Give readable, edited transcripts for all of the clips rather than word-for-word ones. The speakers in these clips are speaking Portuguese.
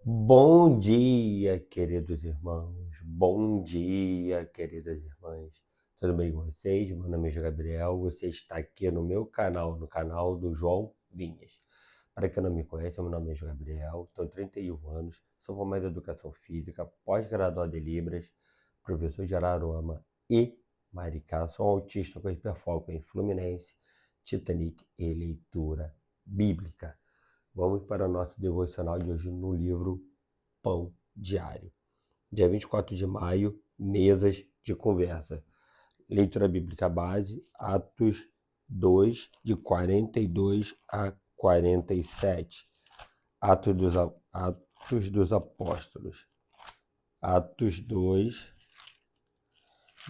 Bom dia, queridos irmãos. Bom dia, queridas irmãs. Tudo bem com vocês? Meu nome é Gabriel. Você está aqui no meu canal, no canal do João Vinhas. Para quem não me conhece, meu nome é Gabriel, tenho 31 anos, sou formado em Educação Física, pós-graduado em Libras, professor de Araruama e Maricá. Sou um autista com hiperfoco em Fluminense, Titanic e leitura bíblica. Vamos para o nosso devocional de hoje no livro Pão Diário. Dia 24 de maio, mesas de conversa. Leitura bíblica base, Atos 2, de 42 a 47. Atos dos Apóstolos. Atos 2,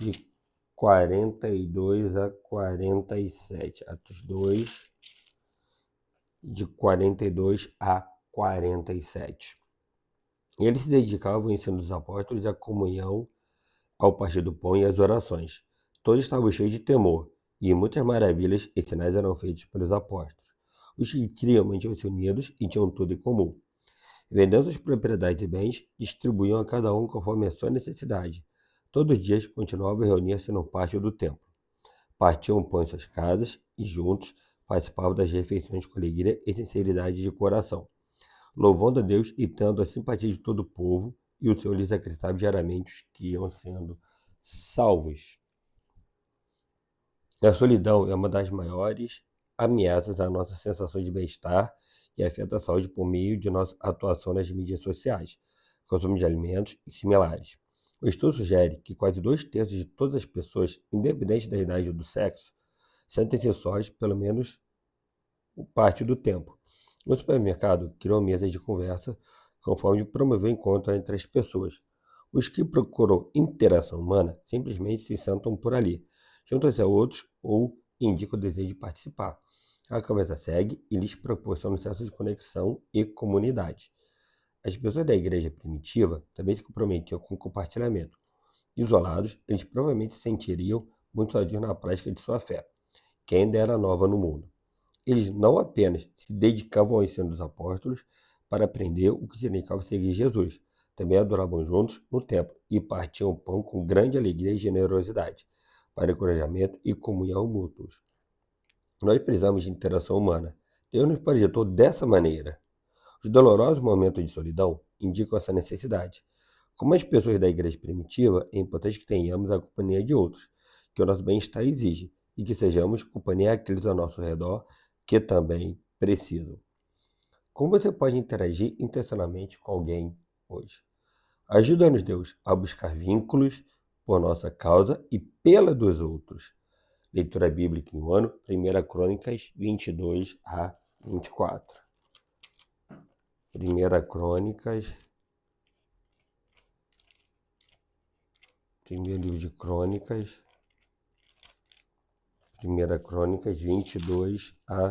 de 42 a 47. Atos 2, de 42 a 47. E eles se dedicavam ao ensino dos apóstolos, à comunhão, ao partir do pão e às orações. Todos estavam cheios de temor, e muitas maravilhas e sinais eram feitos pelos apóstolos. Os que criam mantinham-se unidos e tinham tudo em comum. Vendendo suas propriedades e bens, distribuíam a cada um conforme a sua necessidade. Todos os dias continuavam a reunir-se no pátio do templo. Partiam o pão em suas casas e juntos participavam das refeições com alegria e sinceridade de coração, louvando a Deus e tendo a simpatia de todo o povo, e o Senhor lhes acrescentava diariamente os que iam sendo salvos. A solidão é uma das maiores ameaças à nossa sensação de bem-estar e afeta a saúde por meio de nossa atuação nas mídias sociais, consumo de alimentos e similares. O estudo sugere que quase 2/3 de todas as pessoas, independente da idade ou do sexo, sentem-se sós pelo menos parte do tempo. O supermercado criou mesas de conversa conforme promoveu encontro entre as pessoas. Os que procuram interação humana simplesmente se sentam por ali, juntam-se a outros ou indicam o desejo de participar. A conversa segue e lhes proporciona um senso de conexão e comunidade. As pessoas da igreja primitiva também se comprometiam com o compartilhamento. Isolados, eles provavelmente se sentiriam muito sozinhos na prática de sua fé, que ainda era nova no mundo. Eles não apenas se dedicavam ao ensino dos apóstolos para aprender o que significava seguir Jesus, também adoravam juntos no templo e partiam o pão com grande alegria e generosidade, para encorajamento e comunhão mútuos. Nós precisamos de interação humana. Deus nos projetou dessa maneira. Os dolorosos momentos de solidão indicam essa necessidade. Como as pessoas da igreja primitiva, é importante que tenhamos a companhia de outros, que o nosso bem-estar exige, e que sejamos companhia àqueles ao nosso redor que também precisam. Como você pode interagir intencionalmente com alguém hoje? Ajuda-nos, Deus, a buscar vínculos por nossa causa e pela dos outros. Leitura bíblica em um ano, 1 Crônicas 22 a 24. 1 Crônicas, primeiro livro de Crônicas, 1 Crônicas 22 a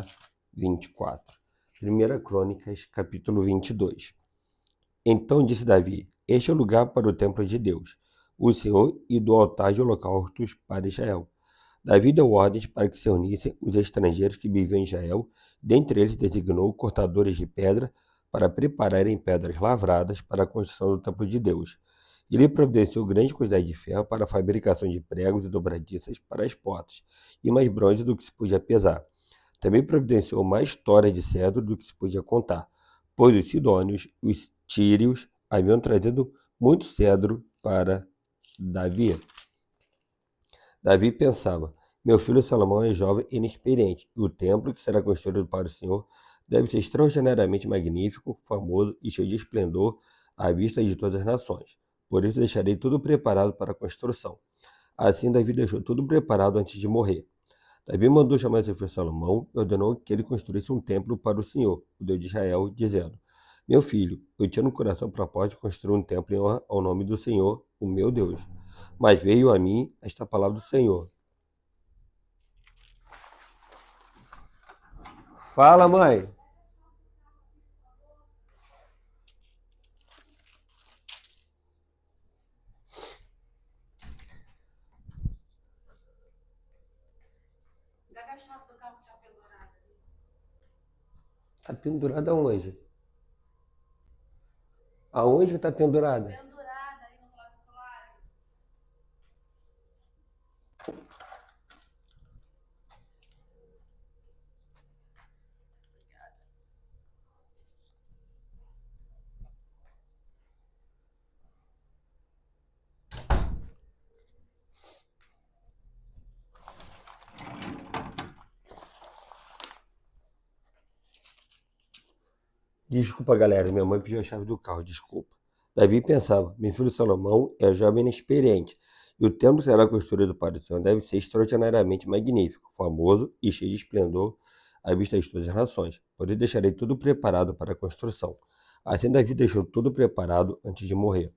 24. 1 Crônicas, capítulo 22. Então disse Davi: Este é o lugar para o templo de Deus, o Senhor, e do altar de holocaustos para Israel. Davi deu ordens para que se unissem os estrangeiros que viviam em Israel, dentre eles designou cortadores de pedra para prepararem pedras lavradas para a construção do templo de Deus. Ele providenciou grande quantidade de ferro para a fabricação de pregos e dobradiças para as portas, e mais bronze do que se podia pesar. Também providenciou mais toras de cedro do que se podia contar, pois os sidônios, os tírios, haviam trazido muito cedro para Davi. Davi pensava: meu filho Salomão é jovem e inexperiente, e o templo que será construído para o Senhor deve ser extraordinariamente magnífico, famoso e cheio de esplendor à vista de todas as nações. Por isso deixarei tudo preparado para a construção. Assim Davi deixou tudo preparado antes de morrer. Davi mandou chamar seu filho Salomão e ordenou que ele construísse um templo para o Senhor, o Deus de Israel, dizendo: meu filho, eu tinha no coração o propósito de construir um templo em honra ao nome do Senhor, o meu Deus. Mas veio a mim esta palavra do Senhor. Fala, mãe. Pega a chave do carro que tá pendurada ali. Tá pendurada onde? Aonde que está pendurada? Pendurada aí no clavicular. Desculpa, galera, minha mãe pediu a chave do carro, desculpa. Davi pensava, meu filho Salomão é jovem e inexperiente, e o templo será construído para o Senhor deve ser extraordinariamente magnífico, famoso e cheio de esplendor à vista de todas as nações. Por isso deixarei tudo preparado para a construção. Assim Davi deixou tudo preparado antes de morrer.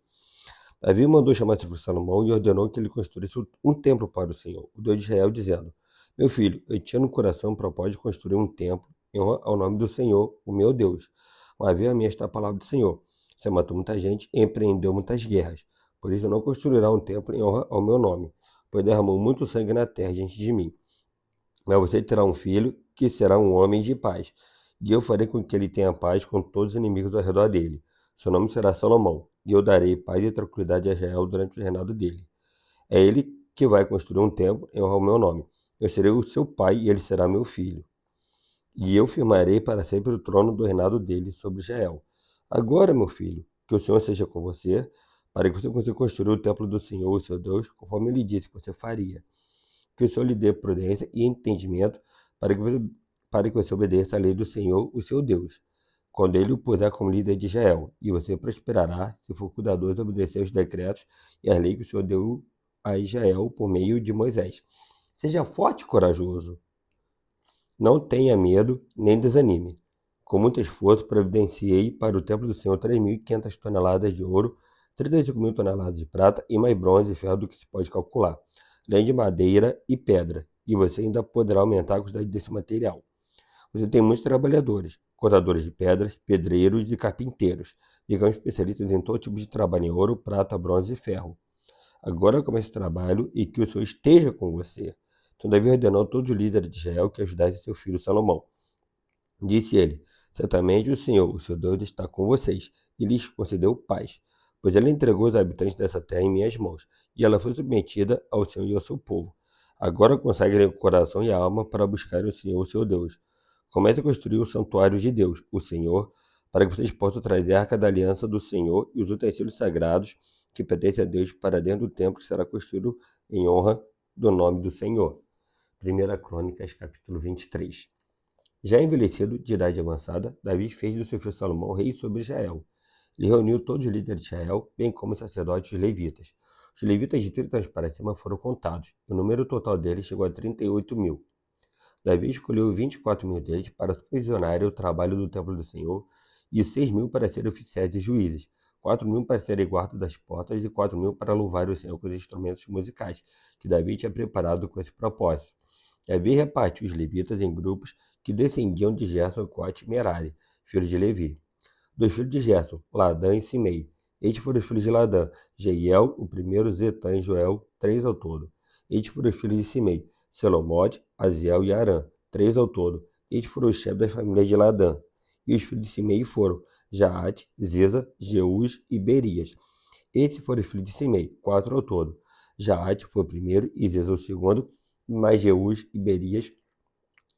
Davi mandou chamar seu filho Salomão e ordenou que ele construísse um templo para o Senhor, o Deus de Israel, dizendo, meu filho, eu tinha no coração o propósito de construir um templo em honra ao nome do Senhor, o meu Deus. Mas veio a mim esta palavra do Senhor. Você matou muita gente e empreendeu muitas guerras. Por isso não construirá um templo em honra ao meu nome, pois derramou muito sangue na terra diante de mim. Mas você terá um filho que será um homem de paz. E eu farei com que ele tenha paz com todos os inimigos ao redor dele. Seu nome será Salomão, e eu darei paz e tranquilidade a Israel durante o reinado dele. É ele que vai construir um templo em honra ao meu nome. Eu serei o seu pai e ele será meu filho. E eu firmarei para sempre o trono do reinado dele sobre Israel. Agora, meu filho, que o Senhor seja com você, para que você consiga construir o templo do Senhor, o seu Deus, conforme ele disse que você faria. Que o Senhor lhe dê prudência e entendimento para que você obedeça à lei do Senhor, o seu Deus, quando ele o puser como líder de Israel, e você prosperará se for cuidadoso e obedecer aos decretos e às leis que o Senhor deu a Israel por meio de Moisés. Seja forte e corajoso. Não tenha medo nem desanime. Com muito esforço, providenciei para o templo do Senhor 3.500 toneladas de ouro, 35.000 toneladas de prata e mais bronze e ferro do que se pode calcular, além de madeira e pedra, e você ainda poderá aumentar a quantidade desse material. Você tem muitos trabalhadores, cortadores de pedras, pedreiros e carpinteiros, digamos especialistas em todo tipo de trabalho em ouro, prata, bronze e ferro. Agora comece o trabalho e que o Senhor esteja com você. Então Davi ordenou a todos os líderes de Israel que ajudassem seu filho Salomão. Disse ele, certamente o Senhor, o seu Deus, está com vocês, e lhes concedeu paz, pois ele entregou os habitantes dessa terra em minhas mãos, e ela foi submetida ao Senhor e ao seu povo. Agora consagrem o coração e a alma para buscar o Senhor, o seu Deus. Comece a construir o santuário de Deus, o Senhor, para que vocês possam trazer a arca da aliança do Senhor e os utensílios sagrados que pertencem a Deus para dentro do templo que será construído em honra do nome do Senhor. 1 Crônicas, capítulo 23. Já envelhecido, de idade avançada, Davi fez do seu filho Salomão rei sobre Israel. Ele reuniu todos os líderes de Israel, bem como os sacerdotes e os levitas. Os levitas de 30 anos para cima foram contados, e o número total deles chegou a 38.000. Davi escolheu 24.000 deles para supervisionarem o trabalho do templo do Senhor, e 6.000 para serem oficiais e juízes, 4.000 para serem guarda das portas e 4.000 para louvar o Senhor com os instrumentos musicais, que Davi tinha preparado com esse propósito. Davi repartiu os levitas em grupos que descendiam de Gerson, Coate e Merari, filhos de Levi. Dos filhos de Gerson, Ladã e Simei. Estes foram os filhos de Ladã, Jeiel, o primeiro, Zetã e Joel, 3 ao todo. Estes foram os filhos de Simei, Selomote, Aziel e Arã, 3 ao todo. Estes foram os chefes das famílias de Ladã. E os filhos de Simei foram Jaate, Ziza, Jeús e Berias. Estes foram os filhos de Simei, 4 ao todo. Jaate foi o primeiro e Ziza o segundo, mas Jeús e Berias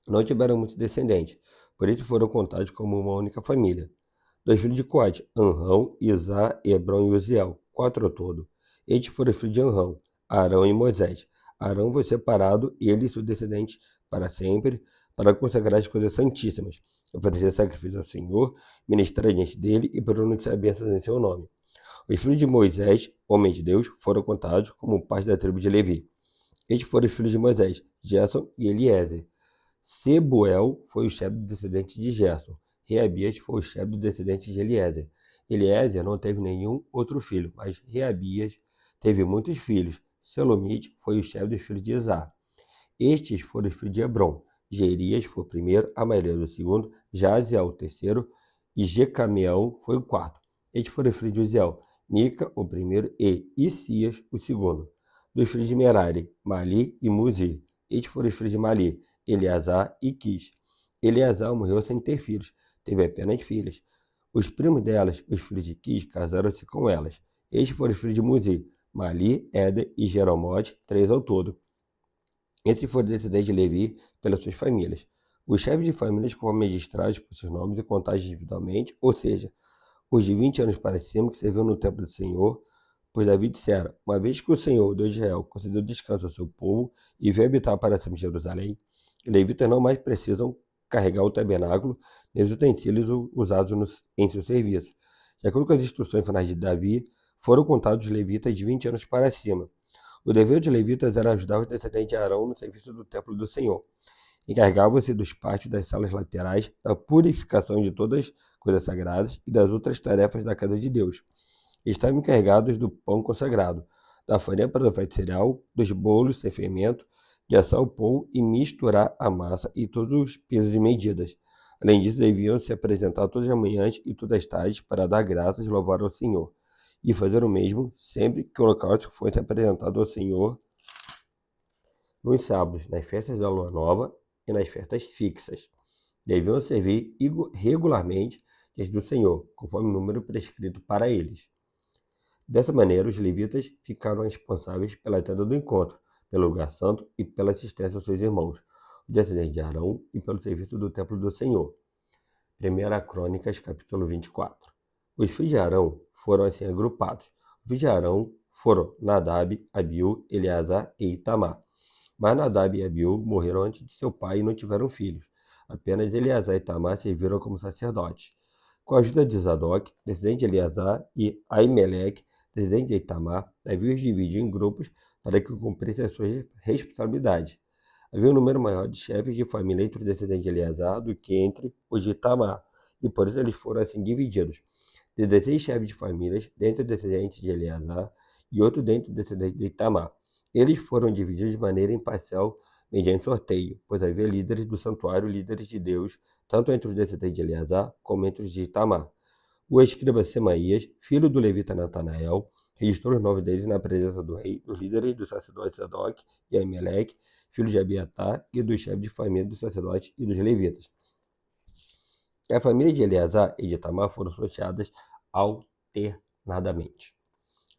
não tiveram muitos descendentes, por isso foram contados como uma única família. Dois filhos de Coate, Anrão, Izá, Hebron e Uziel, 4 ao todo. Estes foram os filhos de Anrão, Arão e Moisés. Arão foi separado, ele e seus descendentes, para sempre, para consagrar as coisas santíssimas, oferecer sacrifício ao Senhor, ministrar diante dele e pronunciar bênçãos em seu nome. Os filhos de Moisés, homem de Deus, foram contados como parte da tribo de Levi. Estes foram os filhos de Moisés, Gerson e Eliezer. Sebuel foi o chefe do descendente de Gerson. Reabias foi o chefe do descendente de Eliezer. Eliezer não teve nenhum outro filho, mas Reabias teve muitos filhos. Selomite foi o chefe dos filhos de Izá. Estes foram os filhos de Hebron. Jerias foi o primeiro, Amaleel o segundo, Jaziel o terceiro e Jecameão foi o quarto. Estes foram os filhos de Uziel, Mica o primeiro e Isias o segundo. Dos filhos de Merari, Mali e Muzi. Estes foram os filhos de Mali, Eleazar e Quis. Eleazar morreu sem ter filhos, teve apenas filhas. Os primos delas, os filhos de Quis, casaram-se com elas. Estes foram os filhos de Muzi, Mali, Éder e Jeromote, 3 ao todo. Esses foram descendentes de Levi pelas suas famílias. Os chefes de famílias foram registrados por seus nomes e contados individualmente, ou seja, os de 20 anos para cima que serviam no templo do Senhor, pois Davi dissera, uma vez que o Senhor, Deus de Israel, concedeu descanso ao seu povo e veio habitar para sempre em Jerusalém, levitas não mais precisam carregar o tabernáculo nem os utensílios usados em seu serviço. De acordo com as instruções finais de Davi, foram contados os levitas de 20 anos para cima. O dever dos levitas era ajudar os descendentes de Arão no serviço do templo do Senhor. Encarregavam-se dos pátios das salas laterais, da purificação de todas as coisas sagradas e das outras tarefas da casa de Deus. Estavam encarregados do pão consagrado, da farinha para o feito cereal, dos bolos sem fermento, de assar o pão e misturar a massa e todos os pesos e medidas. Além disso, deviam se apresentar todas as manhãs e todas as tardes para dar graças e louvar ao Senhor, e fazer o mesmo sempre que o holocausto fosse apresentado ao Senhor nos sábados, nas festas da lua nova e nas festas fixas. Deviam servir regularmente diante do Senhor, conforme o número prescrito para eles. Dessa maneira, os levitas ficaram responsáveis pela tenda do encontro, pelo lugar santo e pela assistência aos seus irmãos, os descendentes de Arão, e pelo serviço do templo do Senhor. 1 Crônicas, capítulo 24. Os filhos de Arão foram assim agrupados. Os filhos de Arão foram Nadab, Abiú, Eleazar e Itamar. Mas Nadab e Abiú morreram antes de seu pai e não tiveram filhos. Apenas Eleazar e Itamar serviram como sacerdotes. Com a ajuda de Zadok, descendente de Eleazar, e Aimeleque, descendente de Itamar, Davi os dividiu em grupos para que cumprissem as suas responsabilidades. Havia um número maior de chefes de família entre os descendentes de Eleazar do que entre os de Itamar, e por isso eles foram assim divididos. 16 chefes de famílias dentro dos descendentes de Eleazar e outro dentro dos descendentes de Itamar. Eles foram divididos de maneira imparcial mediante sorteio, pois havia líderes do santuário, líderes de Deus, tanto entre os descendentes de Eleazar como entre os de Itamar. O escriba Semaías, filho do levita Natanael, registrou os nomes deles na presença do rei, dos líderes do sacerdote Zadok e Aimeleque, filho de Abiatar, e dos chefes de família dos sacerdotes e dos levitas. A família de Eleazar e de Itamar foram sorteadas alternadamente.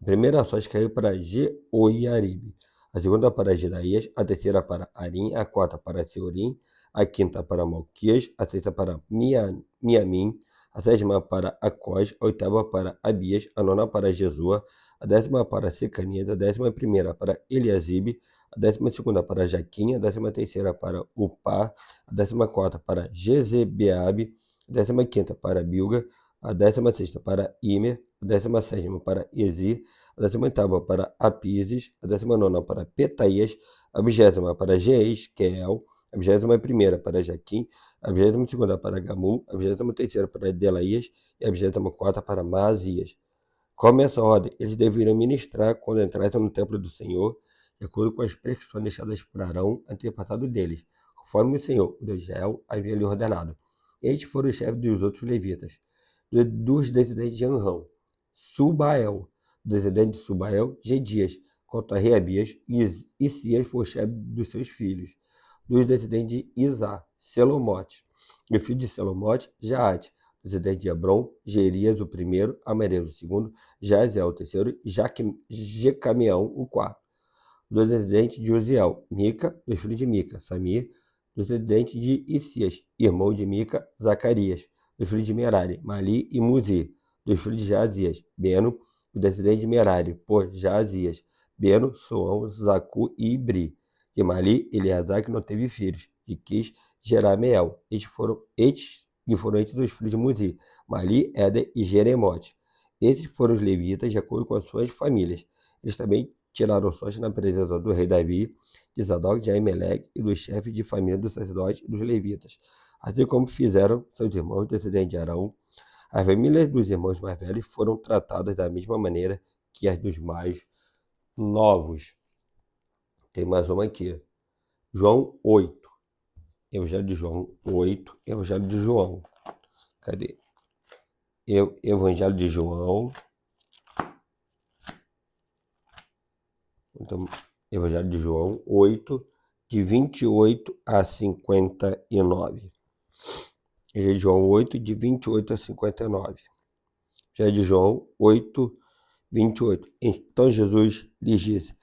A primeira sorte caiu para Jeoiaribe, a segunda para Jedaías, a terceira para Arim, a quarta para Seurim, a quinta para Malquias, a sexta para Miamim, a sétima para Acós, a oitava para Abias, a nona para Jesua, a 10ª para Secanias, a 11ª para Eliasibe, a 12ª para Jaquim, a 13ª para Upá, a 14ª para Jezebeabe, a 15ª para Bilga, a 16ª para Imer, a 17ª para Ezi, a 18ª para Apises, a 19ª para Petaias, a 20ª para Jeesqueel, a 21ª para Jaquim, a 22ª para Gamul, a 23ª para Delaías e a 24ª para Maazias. Como essa ordem, eles deveriam ministrar quando entrassem no templo do Senhor, de acordo com as prescrições deixadas por Arão, antepassado deles, conforme o Senhor, o Deus de Israel, havia lhe ordenado. Estes foram os chefes dos outros levitas, dos descendentes de Anrão, Subael, do descendente de Subael, Gedias, quanto a Reabias, e Isias foi o chefe dos seus filhos, dos descendentes de Isá, Selomote, e o filho de Selomote, Jaate, descendente de Hebron, Gerias o primeiro, Amarelo o segundo, Jaziel o terceiro, e Jecameão o quarto. Do descendente de Uziel, Mica, dos filhos de Mica, Samir, do descendente de Isias, irmão de Mica, Zacarias, dos filhos de Merari, Mali e Muzi, dos filhos de Jazias, Beno, o descendente de Merari, por Jazias, Beno, Soão, Zacu e Ibri. De Mali, Eleazar, que não teve filhos, de Quis, Jerameel. Estes foram entre os filhos de Muzi, Mali, Éder e Jeremote. Esses foram os levitas de acordo com as suas famílias. Eles também tiraram sorte na presença do rei Davi, de Zadok, de Aimeleque e dos chefes de família dos sacerdotes e dos levitas, assim como fizeram seus irmãos descendentes de Arão. As famílias dos irmãos mais velhos foram tratadas da mesma maneira que as dos mais novos. Tem mais uma aqui. João 8. Evangelho de João 8. Evangelho de João. Cadê? Evangelho de João. Então, Evangelho de João 8, de 28 a 59. Já de João 8, de 28 a 59. Já de João 8, 28. Então Jesus lhes disse: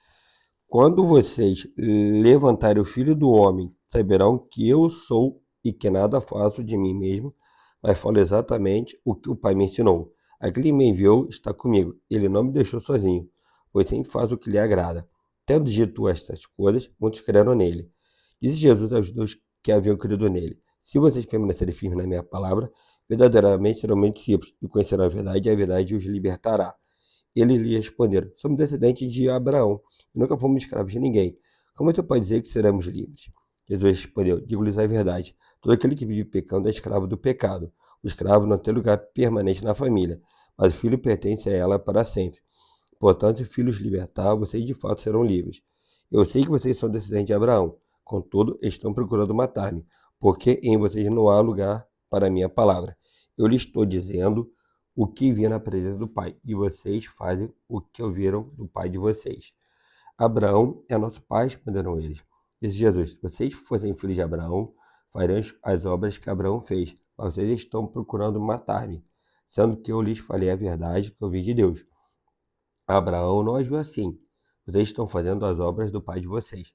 Quando vocês levantarem o Filho do Homem, saberão que eu sou e que nada faço de mim mesmo, mas falo exatamente o que o Pai me ensinou. Aquele que me enviou está comigo. Ele não me deixou sozinho, pois sempre faz o que lhe agrada. Tendo dito estas coisas, muitos creram nele. Disse Jesus aos judeus que haviam crido nele: Se vocês permanecerem firmes na minha palavra, verdadeiramente serão meus discípulos e conhecerão a verdade, e a verdade os libertará. Ele lhe responderam: Somos descendentes de Abraão e nunca fomos escravos de ninguém. Como você pode dizer que seremos livres? Jesus respondeu: Digo-lhes a verdade. Todo aquele que vive pecando é escravo do pecado. O escravo não tem lugar permanente na família, mas o filho pertence a ela para sempre. Portanto, se o filho os libertar, vocês de fato serão livres. Eu sei que vocês são descendentes de Abraão, contudo, estão procurando matar-me, porque em vocês não há lugar para a minha palavra. Eu lhes estou dizendo o que vi na presença do Pai, e vocês fazem o que ouviram do Pai de vocês. Abraão é nosso pai, responderam eles. Disse Jesus: Se vocês fossem filhos de Abraão, fariam as obras que Abraão fez, mas vocês estão procurando matar-me, sendo que eu lhes falei a verdade que ouvi de Deus. Abraão não agiu assim. Vocês estão fazendo as obras do pai de vocês.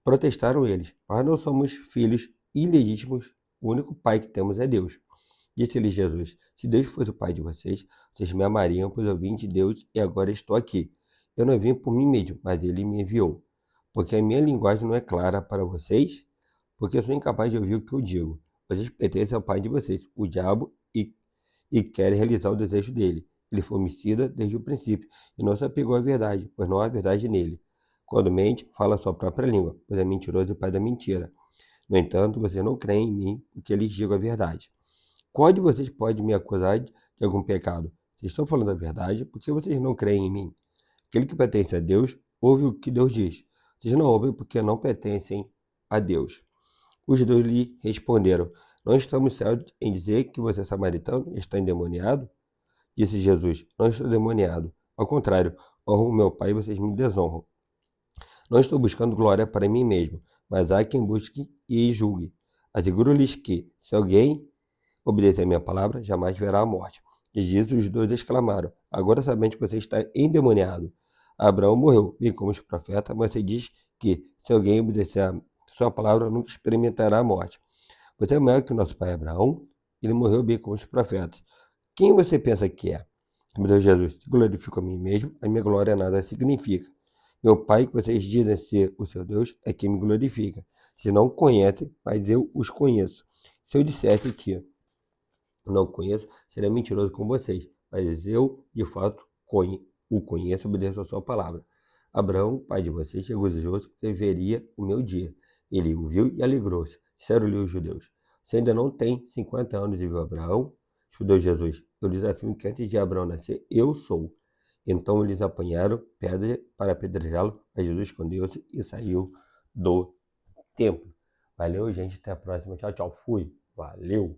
Protestaram eles: Nós não somos filhos ilegítimos, o único pai que temos é Deus. Disse-lhes Jesus: Se Deus fosse o pai de vocês, vocês me amariam, pois eu vim de Deus e agora estou aqui. Eu não vim por mim mesmo, mas ele me enviou. Porque a minha linguagem não é clara para vocês, porque eu sou incapaz de ouvir o que eu digo. Vocês pertencem ao pai de vocês, o diabo, e querem realizar o desejo dele. Ele foi homicida desde o princípio e não se apegou à verdade, pois não há verdade nele. Quando mente, fala a sua própria língua, pois é mentiroso e pai da mentira. No entanto, vocês não creem em mim, porque lhes digo a verdade. Qual de vocês pode me acusar de algum pecado? Vocês estão falando a verdade, porque vocês não creem em mim. Aquele que pertence a Deus, ouve o que Deus diz. Vocês não ouvem porque não pertencem a Deus. Os judeus lhe responderam: Não estamos certos em dizer que você é samaritano e está endemoniado? Disse Jesus: Não estou endemoniado. Ao contrário, honro o meu Pai e vocês me desonram. Não estou buscando glória para mim mesmo, mas há quem busque e julgue. Asseguro-lhes que, se alguém obedecer a minha palavra, jamais verá a morte. E disso os dois exclamaram: Agora sabemos que você está endemoniado. Abraão morreu, bem como os profetas, mas você diz que, se alguém obedecer a sua palavra, nunca experimentará a morte. Você é maior que o nosso pai Abraão, ele morreu bem como os profetas. Quem você pensa que é? Respondeu Jesus: Se glorifico a mim mesmo, a minha glória nada significa. Meu Pai, que vocês dizem ser o seu Deus, é quem me glorifica. Vocês não conhecem, mas eu os conheço. Se eu dissesse que não conheço, seria mentiroso com vocês, mas eu, de fato, o conheço e obedeço a sua palavra. Abraão, pai de vocês, regozijou-se porque veria o meu dia. Ele o viu e alegrou-se. Disseram-lhe os judeus: Você ainda não tem 50 anos e viu Abraão? Respondeu Jesus: Eu lhes afirmo que antes de Abraão nascer, eu sou. Então eles apanharam pedra para apedrejá-lo, mas Jesus escondeu-se e saiu do templo. Valeu, gente. Até a próxima. Tchau, tchau. Fui. Valeu.